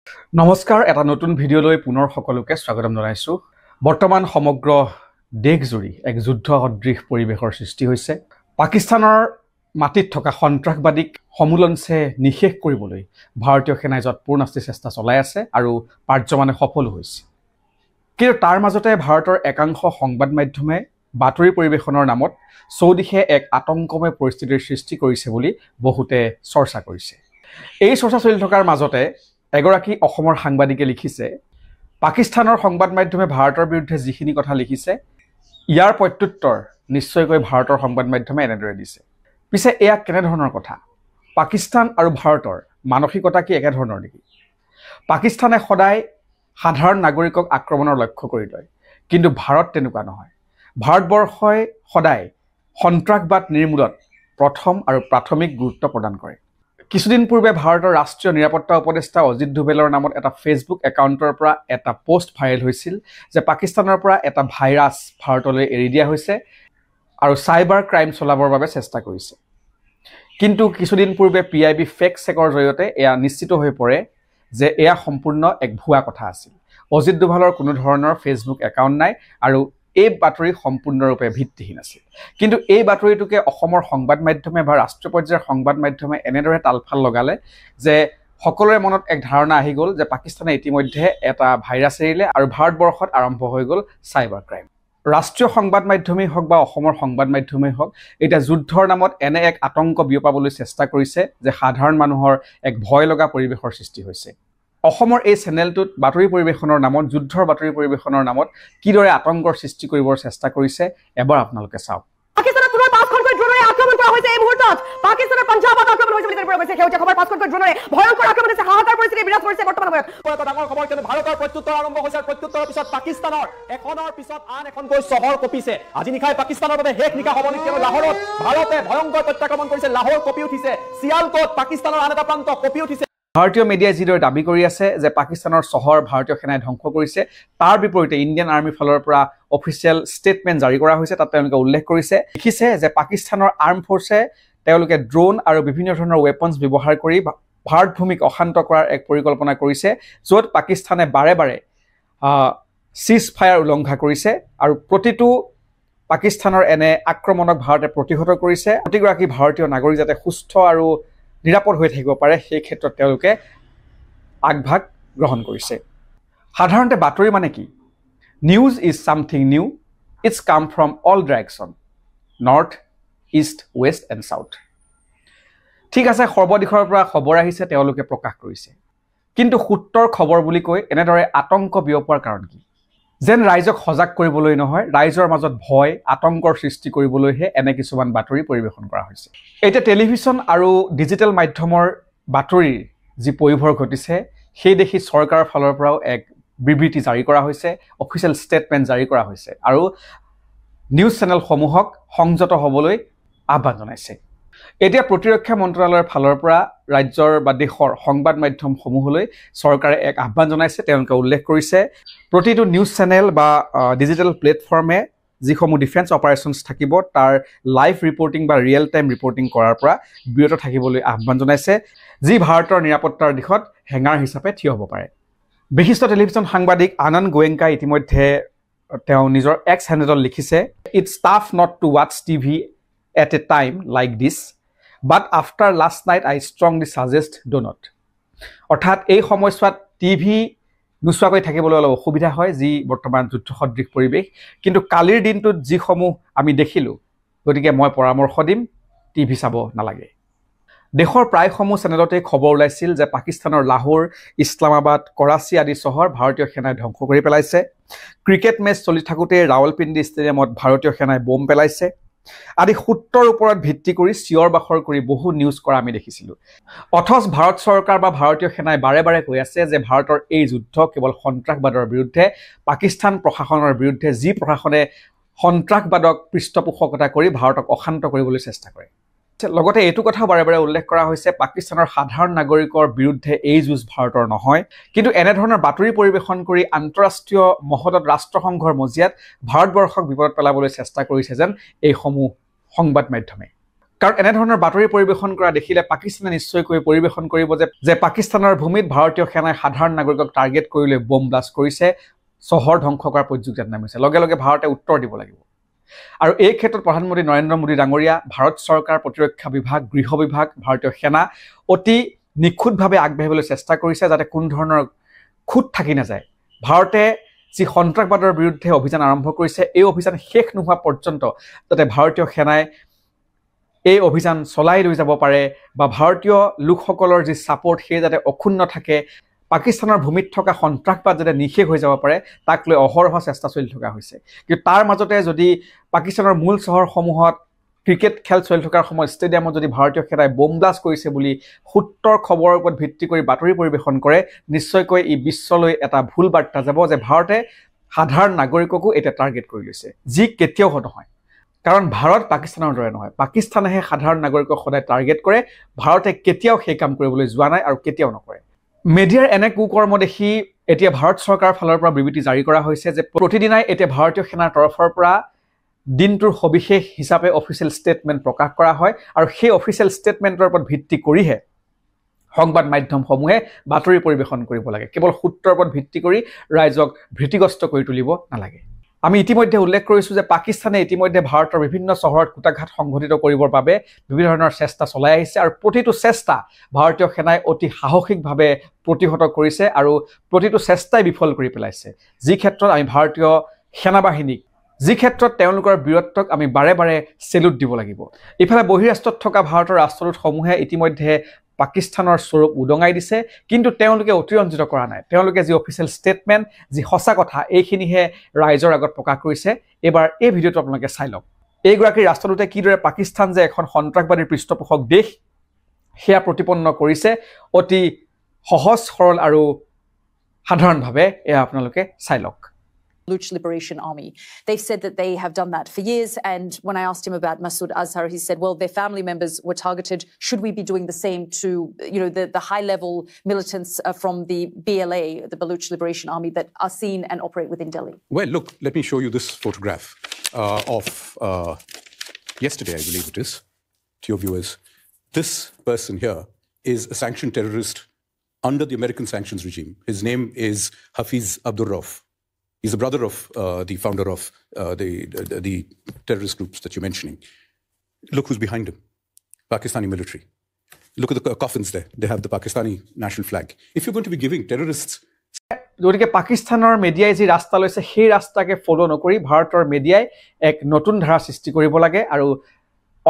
নমস্কাৰ এটা নতুন ভিডিঅ'লৈ পুনৰ সকলোকে স্বাগতম জনাইছো। বৰ্তমান সমগ্ৰ দেশজুৰি এক যুদ্ধ সদৃশ পৰিৱেশৰ সৃষ্টি হৈছে। পাকিস্তানৰ মাটিত থকা সন্ত্ৰাসবাদীক সমুলঞ্চে নিশেষ কৰিবলৈ ভাৰতীয় সেনাই যৎপূৰ্ণাস্তি চেষ্টা চলাই আছে আৰু পাৰ্যমানে সফল হৈছে। কিন্তু তাৰ মাজতে ভাৰতৰ একাংশ সংবাদ মাধ্যমে বাতৰি পৰিৱেশনৰ নামত চৌদিশে এক আতংকময় পৰিস্থিতিৰ সৃষ্টি কৰিছে বুলি বহুতে চৰ্চা কৰিছে। এই চৰ্চা চলি থকাৰ মাজতে এগৰাকী অসমৰ সাংবাদিকে লিখিছে, পাকিস্তানৰ সংবাদ মাধ্যমে ভাৰতৰ বিৰুদ্ধে যিখিনি কথা লিখিছে ইয়াৰ প্ৰত্যুত্তৰ নিশ্চয়কৈ ভাৰতৰ সংবাদ মাধ্যমে এনেদৰে দিছে। পিছে এয়া কেনেধৰণৰ কথা? পাকিস্তান আৰু ভাৰতৰ মানসিকতা কি একেধৰণৰ নেকি? পাকিস্তানে সদায় সাধাৰণ নাগৰিকক আক্ৰমণৰ লক্ষ্য কৰি লয়, কিন্তু ভাৰত তেনেকুৱা নহয়। ভাৰতবৰ্ষই সদায় সন্ত্ৰাসবাদ নিৰ্মূলত প্ৰথম আৰু প্ৰাথমিক গুৰুত্ব প্ৰদান কৰে। কিছুদিন পূৰ্বে ভাৰতৰ ৰাষ্ট্ৰীয় নিৰাপত্তা উপদেষ্টা অজিত ডোভেলৰ নামত এটা ফেচবুক একাউণ্টৰ পৰা এটা পোষ্ট ভাইৰেল হৈছিল যে পাকিস্তানৰ পৰা এটা ভাইৰাছ ভাৰতলৈ এৰি দিয়া হৈছে আৰু চাইবাৰ ক্ৰাইম চলাবৰ বাবে চেষ্টা কৰিছে। কিন্তু কিছুদিন পূৰ্বে PIB ফেক্ট চেকৰ জৰিয়তে এয়া নিশ্চিত হৈ পৰে যে এয়া সম্পূৰ্ণ এক ভুৱা কথা আছিল। অজিত ডোভালৰ কোনো ধৰণৰ ফেচবুক একাউণ্ট নাই আৰু এই বাতৰি সম্পূৰ্ণৰূপে ভিত্তিহীন আছিল। কিন্তু এই বাতৰিটোকে অসমৰ সংবাদ মাধ্যমে বা ৰাষ্ট্ৰীয় পৰ্যায়ৰ সংবাদ মাধ্যমে এনেদৰে তালফাল লগালে যে সকলোৰে মনত এক ধাৰণা আহি গ'ল যে পাকিস্তানে ইতিমধ্যে এটা ভাইৰাছ এৰিলে আৰু ভাৰতবৰ্ষত আৰম্ভ হৈ গ'ল চাইবাৰ ক্ৰাইম। ৰাষ্ট্ৰীয় সংবাদ মাধ্যমেই হওক বা অসমৰ সংবাদ মাধ্যমেই হওক এতিয়া যুদ্ধৰ নামত এনে এক আতংক বিয়পাবলৈ চেষ্টা কৰিছে যে সাধাৰণ মানুহৰ এক ভয় লগা পৰিৱেশৰ সৃষ্টি হৈছে। অসমৰ এই চেনেলটোত বাতৰি পৰিৱেশনৰ নামত যুদ্ধৰ বাতৰি পৰিৱেশনৰ নামত কিদৰে আতংকৰ সৃষ্টি কৰিবৰ চেষ্টা কৰিছে এবাৰ আপোনালোকে চাওক। পাকিস্তানৰ পুনৰ 5খনকৈ ড্ৰোনেৰে আক্ৰমণ কৰা হৈছে। এই মুহূৰ্তত পাকিস্তানৰ পাঞ্জাবত আক্ৰমণ হৈছে বুলি জানিব পৰা গৈছে। সেউজীয়া খবৰ 5খনকৈ ড্ৰোনেৰে ভয়ংকৰ আক্ৰমণ হৈছে। হাহাকাৰ পৰিস্থিতি বিৰাজ কৰিছে বৰ্তমান সময়ত। এটা ডাঙৰ খবৰ কিন্তু ভাৰতৰ প্ৰত্যুত্তৰ আৰম্ভ হৈছে। প্ৰত্যুত্তৰৰ পিছত পাকিস্তানৰ এখনৰ পিছত আন এখনকৈ চহৰ কঁপিছে। আজি নিশাই পাকিস্তানৰ বাবে শেষ নিশা হ'ব নেকি? লাহোৰত ভাৰতে ভয়ংকৰ প্ৰত্যাক্ৰমণ কৰিছে। লাহোৰ কঁপি উঠিছে। চিয়ালকোট পাকিস্তানৰ আন এটা প্ৰান্ত কঁপি উঠিছে। ভাৰতীয় মিডিয়াই যিদৰে দাবী কৰি আছে যে পাকিস্তানৰ চহৰ ভাৰতীয় সেনাই ধ্বংস কৰিছে, তাৰ বিপৰীতে ইণ্ডিয়ান আৰ্মিৰ ফালৰ পৰা অফিচিয়েল ষ্টেটমেণ্ট জাৰি কৰা হৈছে। তাত তেওঁলোকে উল্লেখ কৰিছে, লিখিছে যে পাকিস্তানৰ আৰ্ম ফ'ৰ্চে তেওঁলোকে ড্ৰোন আৰু বিভিন্ন ধৰণৰ ৱেপনছ ব্যৱহাৰ কৰি ভাৰত ভূমিক অশান্ত কৰাৰ এক পৰিকল্পনা কৰিছে, য'ত পাকিস্তানে বাৰে বাৰে চিজ ফায়াৰ উলংঘা কৰিছে আৰু প্ৰতিটো পাকিস্তানৰ এনে আক্ৰমণক ভাৰতে প্ৰতিহত কৰিছে। প্ৰতিগৰাকী ভাৰতীয় নাগৰিক যাতে সুস্থ আৰু নিৰাপদ হৈ থাকিব পাৰে সেই ক্ষেত্ৰত তেওঁলোকে আগভাগ গ্ৰহণ কৰিছে। সাধাৰণতে বাতৰি মানে কি? News is something new, it's come from all direction, north, east, west and south. ঠিক আছে, সৰ্বদিশৰ পৰা খবৰ আহিছে, তেওঁলোকে প্ৰকাশ কৰিছে, কিন্তু সূত্ৰৰ খবৰ বুলি কৈ এনেদৰে আতংক বিয়পোৱাৰ কাৰণ কি? যেন ৰাইজক সজাগ কৰিবলৈ নহয়, ৰাইজৰ মাজত ভয় আতংকৰ সৃষ্টি কৰিবলৈহে এনে কিছুমান বাতৰি পৰিৱেশন কৰা হৈছে। এতিয়া টেলিভিছন আৰু ডিজিটেল মাধ্যমৰ বাতৰিৰ যি পয়োভৰ ঘটিছে সেই দেখি চৰকাৰৰ ফালৰ পৰাও এক বিবৃতি জাৰি কৰা হৈছে, অফিচিয়েল ষ্টেটমেণ্ট জাৰি কৰা হৈছে আৰু নিউজ চেনেলসমূহক সংযত হ'বলৈ আহ্বান জনাইছে। এতিয়া প্ৰতিৰক্ষা মন্ত্ৰালয়ৰ ফালৰ পৰা ৰাজ্যৰ বা দেশৰ সংবাদ মাধ্যমসমূহলৈ চৰকাৰে এক আহ্বান জনাইছে। তেওঁলোকে উল্লেখ কৰিছে প্ৰতিটো নিউজ চেনেল বা ডিজিটেল প্লেটফৰ্মে যিসমূহ ডিফেন্স অপাৰেশ্যনছ থাকিব তাৰ লাইভ ৰিপৰ্টিং বা ৰিয়েল টাইম ৰিপৰ্টিং কৰাৰ পৰা বিৰত থাকিবলৈ আহ্বান জনাইছে, যি ভাৰতৰ নিৰাপত্তাৰ দিশত হেঙাৰ হিচাপে থিয় হ'ব পাৰে। বিশিষ্ট টেলিভিছন সাংবাদিক আনন্দ গোৱেংকাই ইতিমধ্যে তেওঁ নিজৰ এক্স হেণ্ডেলত লিখিছে, ইটছ টাফ নট টু ৱাটচ TV at a time like this, but after last night I strongly suggest do not. অৰ্থাৎ এই সময়ছোৱাত TV নোচোৱাকৈ থাকিবলৈ অলপ অসুবিধা হয়, যি বৰ্তমান যুদ্ধ সদৃশ পৰিৱেশ, কিন্তু কালিৰ দিনটোত যিসমূহ আমি দেখিলোঁ, গতিকে মই পৰামৰ্শ দিম TV চাব নালাগে। দেশৰ প্ৰায়সমূহ চেনেলতে খবৰ ওলাইছিল যে পাকিস্তানৰ লাহোৰ, ইছলামাবাদ, কৰাচী আদি চহৰ ভাৰতীয় সেনাই ধ্বংস কৰি পেলাইছে। ক্ৰিকেট মেচ চলি থাকোঁতে ৰাৱলপিণ্ডি ষ্টেডিয়ামত ভাৰতীয় সেনাই বোম পেলাইছে আদি সূত্ৰৰ ওপৰত ভিত্তি কৰি চিঞৰ বাখৰ কৰি বহু নিউজ কৰা আমি দেখিছিলোঁ। অথচ ভাৰত চৰকাৰ বা ভাৰতীয় সেনাই বাৰে বাৰে কৈ আছে যে ভাৰতৰ এই যুদ্ধ কেৱল সন্ত্ৰাসবাদৰ বিৰুদ্ধে, পাকিস্তান প্ৰশাসনৰ বিৰুদ্ধে, যি প্ৰশাসনে সন্ত্ৰাসবাদক পৃষ্ঠপোষকতা কৰি ভাৰতক অশান্ত কৰিবলৈ চেষ্টা কৰে। লগতে এইটো কথাও বাৰে বাৰে উল্লেখ কৰা হৈছে, পাকিস্তানৰ সাধাৰণ নাগৰিকৰ বিৰুদ্ধে এই যুঁজ ভাৰতৰ নহয়। কিন্তু এনেধৰণৰ বাতৰি পৰিৱেশন কৰি আন্তঃৰাষ্ট্ৰীয় মহলত ৰাষ্ট্ৰসংঘৰ মজিয়াত ভাৰতবৰ্ষক বিপদত পেলাবলৈ চেষ্টা কৰিছে যেন এইসমূহ সংবাদ মাধ্যমে। কাৰণ এনেধৰণৰ বাতৰি পৰিৱেশন কৰা দেখিলে পাকিস্তানে নিশ্চয়কৈ পৰিৱেশন কৰিব যে পাকিস্তানৰ ভূমিত ভাৰতীয় সেনাই সাধাৰণ নাগৰিকক টাৰ্গেট কৰি লৈ বম ব্লাষ্ট কৰিছে, চহৰ ধ্বংস কৰাৰ প্ৰযুক্তিত নামিছে। লগে লগে ভাৰতে উত্তৰ দিব লাগিব। আৰু এই ক্ষেত্ৰত প্ৰধানমন্ত্ৰী নৰেন্দ্ৰ মোদী ডাঙৰীয়া, ভাৰত চৰকাৰ, প্ৰতিৰক্ষা বিভাগ, গৃহ বিভাগ, ভাৰতীয় সেনা অতি নিখুঁতভাৱে আগবাঢ়িবলৈ চেষ্টা কৰিছে যাতে কোনো ধৰণৰ খুঁত থাকি নাযায়। ভাৰতে যি সন্ত্ৰাসবাদৰ বিৰুদ্ধে অভিযান আৰম্ভ কৰিছে, এই অভিযান শেষ নোহোৱা পৰ্যন্ত যাতে ভাৰতীয় সেনাই এই অভিযান চলাই লৈ যাব পাৰে বা ভাৰতীয় লোকসকলৰ যি ছাপোৰ্ট সেই যাতে অক্ষুণ্ণ থাকে, পাকিস্তানৰ ভূমিত থকা সন্ত্ৰাসবাদ যাতে নিশেষ হৈ যাব পাৰে, তাক লৈ অহৰহ চেষ্টা চলি থকা হৈছে। কিন্তু তাৰ মাজতে যদি পাকিস্তানৰ মূল চহৰসমূহত ক্ৰিকেট খেল চলি থকাৰ সময়ত ষ্টেডিয়ামত যদি ভাৰতীয় সেনাই বম ব্লাষ্ট কৰিছে বুলি সূত্ৰৰ খবৰৰ ওপৰত ভিত্তি কৰি বাতৰি পৰিৱেশন কৰে, নিশ্চয়কৈ ই বিশ্বলৈ এটা ভুল বাৰ্তা যাব যে ভাৰতে সাধাৰণ নাগৰিককো এতিয়া টাৰ্গেট কৰি লৈছে, যি কেতিয়াও নহয়। কাৰণ ভাৰত পাকিস্তানৰ দৰে নহয়, পাকিস্তানেহে সাধাৰণ নাগৰিকক সদায় টাৰ্গেট কৰে, ভাৰতে কেতিয়াও সেই কাম কৰিবলৈ যোৱা নাই আৰু কেতিয়াও নকৰে। মিডিয়াৰ এনে কুকৰ্ম দেখি এতিয়া ভাৰত চৰকাৰৰ ফালৰ পৰা বিবৃতি জাৰি কৰা হৈছে যে প্ৰতিদিনাই এতিয়া ভাৰতীয় সেনাৰ তৰফৰ পৰা দিনটোৰ সবিশেষ হিচাপে অফিচিয়েল ষ্টেটমেণ্ট প্ৰকাশ কৰা হয় আৰু সেই অফিচিয়েল ষ্টেটমেণ্টৰ ওপৰত ভিত্তি কৰিহে সংবাদ মাধ্যমসমূহে বাতৰি পৰিৱেশন কৰিব লাগে। কেৱল সূত্ৰৰ ওপৰত ভিত্তি কৰি ৰাইজক ভীতিগ্ৰস্ত কৰি তুলিব নালাগে। আমি ইতিমধ্যে উল্লেখ কৰিছোঁ যে পাকিস্তানে ইতিমধ্যে ভাৰতৰ বিভিন্ন চহৰত কুটাঘাত সংঘটিত কৰিবৰ বাবে বিভিন্ন ধৰণৰ চেষ্টা চলাই আহিছে আৰু প্ৰতিটো চেষ্টা ভাৰতীয় সেনাই অতি সাহসিকভাৱে প্ৰতিহত কৰিছে আৰু প্ৰতিটো চেষ্টাই বিফল কৰি পেলাইছে। যি ক্ষেত্ৰত আমি ভাৰতীয় সেনাবাহিনীক, যি ক্ষেত্ৰত তেওঁলোকৰ বীৰত্বক আমি বাৰে বাৰে চেলুট দিব লাগিব। ইফালে বহিৰাষ্ট্ৰত থকা ভাৰতৰ ৰাষ্ট্ৰদূতসমূহে ইতিমধ্যে পাকিস্তানৰ স্বৰূপ উদঙাই দিছে, কিন্তু তেওঁলোকে অতিৰঞ্জিত কৰা নাই। তেওঁলোকে যি অফিচিয়েল ষ্টেটমেণ্ট, যি সঁচা কথা, এইখিনিহে ৰাইজৰ আগত প্ৰকাশ কৰিছে। এইবাৰ এই ভিডিঅ'টো আপোনালোকে চাই লওক। এইগৰাকী ৰাষ্ট্ৰদূতে কিদৰে পাকিস্তান যে এখন সন্ত্ৰাসবাদীৰ পৃষ্ঠপোষক দেশ সেয়া প্ৰতিপন্ন কৰিছে অতি সহজ সৰল আৰু সাধাৰণভাৱে। এয়া আপোনালোকে চাই লওক। Baluch Liberation Army. They've said that they have done that for years, and when I asked him about Masood Azhar, he said, well, their family members were targeted. Should we be doing the same to, the high-level militants from the BLA, the Baluch Liberation Army, that are seen and operate within Delhi? Well, look, let me show you this photograph of yesterday, I believe it is, to your viewers. This person here is a sanctioned terrorist under the American sanctions regime. His name is Hafiz Abdur Rauf. He's the brother of the founder of the terrorist groups that you're mentioning. Look who's behind him. Pakistani military. Look at the coffins there. They have the Pakistani national flag. If you're going to be giving terrorists... গতিকে পাকিস্তানৰ মিডিয়াই যি ৰাস্তা লৈছে সেই ৰাস্তাকে ফলো নকৰি ভাৰতৰ মিডিয়াই এক নতুন ধাৰা সৃষ্টি কৰিব লাগে আৰু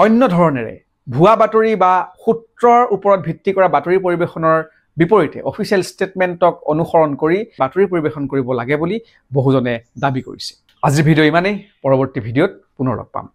অন্য ধৰণেৰে ভুৱা বাতৰি বা সূত্ৰৰ ওপৰত ভিত্তি কৰা বাতৰি পৰিৱেশনৰ বিপৰীতে অফিচিয়েল ষ্টেটমেণ্টক অনুসৰণ কৰি বাতৰি পৰিৱেশন কৰিব লাগে বুলি বহুজনে দাবী কৰিছে। আজিৰ ভিডিঅ' ইমানেই। পৰৱৰ্তী ভিডিঅ'ত পুনৰ লগ পাম।